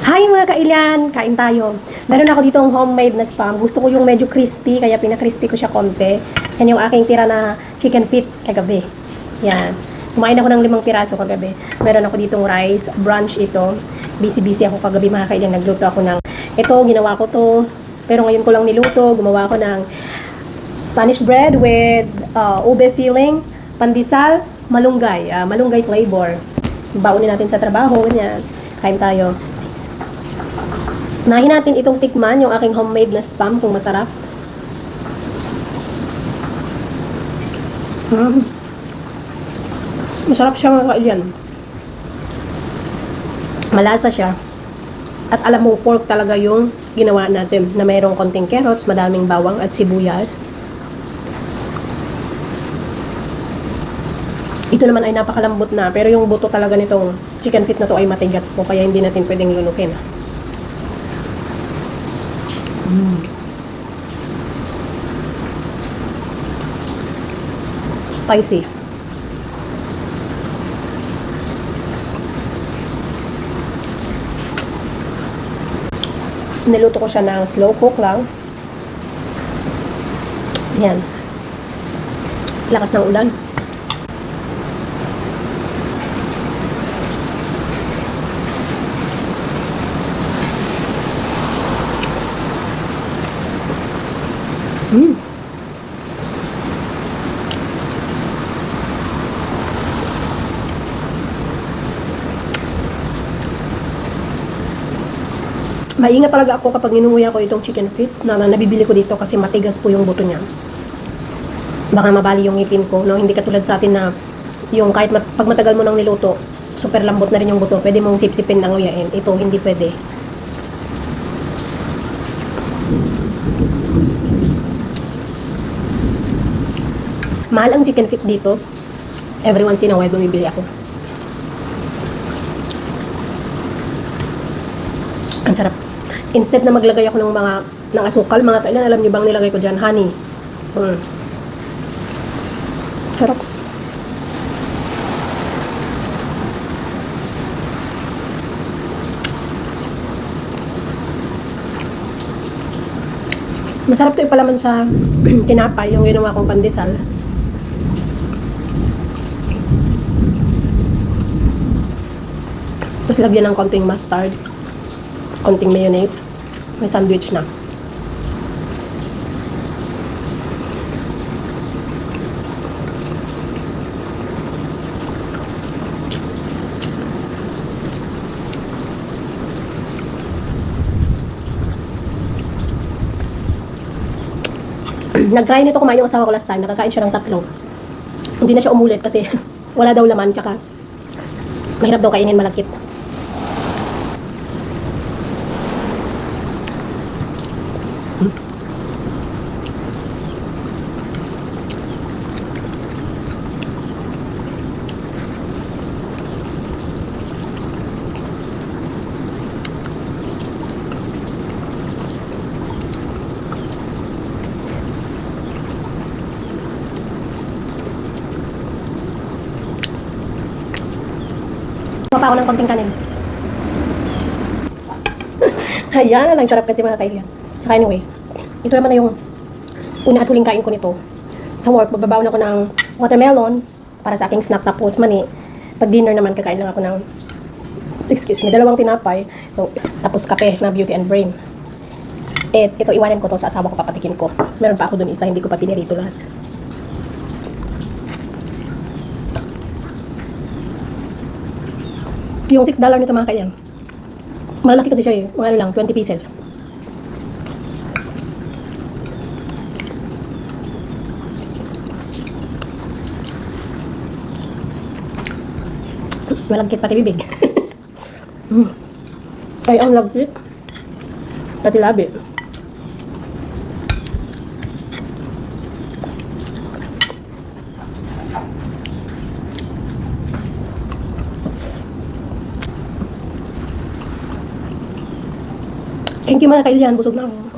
Hi mga kailan! Kain tayo. Meron ako ditong homemade na spam. Gusto ko yung medyo crispy, kaya pinakrispy ko siya konti. Yan yung aking tira na chicken feet kagabi. Yan. Kumain ako ng 5 piraso kagabi. Meron ako ditong rice, brunch ito. Busy-busy ako kagabi mga kailan. Nagluto ako ng, ito, ginawa ko to. Pero ngayon ko lang niluto. Gumawa ako ng Spanish bread with ube filling, pandesal, malunggay. Malunggay flavor. Baunin natin sa trabaho. Ganyan. Kain tayo. Unahin natin itong tikman, yung aking homemade na spam, kung masarap. Masarap siya mga kailan. Malasa siya. At alam mo, pork talaga yung ginawa natin, na mayroong konting carrots, madaming bawang at sibuyas. Ito naman ay napakalambot na, pero yung buto talaga nitong chicken feet na to ay matigas po, kaya hindi natin pwedeng lunukin. Spicy. Niluto ko siya ng slow cook lang. Ayan. Lakas ng ulan. Maingat talaga ako kapag inuwi ako itong chicken feet na nabibili ko dito kasi matigas po yung buto niya. Baka mabali yung ngipin ko, no? Hindi katulad sa atin na yung kahit pag matagal mo nang niluto, super lambot na rin yung buto. Pwede mong sipsipin ng nguyain. Ito, hindi pwede. Mahal ang chicken feet dito. Every once in a while, bumibili ako. Ang sarap. Instead na maglagay ako ng asukal, mga kailan, alam niyo bang nilagay ko dyan? Honey. Sarap. Masarap ito ipalaman sa tinapay, yung ginawa kong pandesal. Tapos lagyan ng konting mustard, konting mayonnaise. May sandwich na. Nag-try nito kumain yung asawa ko last time. Nakakain siya ng 3. Hindi na siya umulit kasi wala daw laman, tsaka mahirap daw kainin, malakit. Pa ako ng konting kanin. Ayan, ang sarap kasi mga kaibigan. Saka anyway, ito naman na yung una at huling kain ko nito. Sa work, magbabaon ako ng watermelon para sa aking snack, tapos mani. Pag dinner naman, kakain lang ako ng, excuse me, 2 tinapay. So, tapos kape na Beauty and Brain. Ito, iwanan ko to sa asawa ko, papatikin ko. Meron pa ako dun isa, hindi ko pa pinirito lahat. Yung $6 nito mga kailan. Malaki kasi siya eh. Mga ano lang, 20 pieces. Malagkit pati bibig. Ay, ang lagkit. Pati labi. Thank you mga kailan. Busog na ako.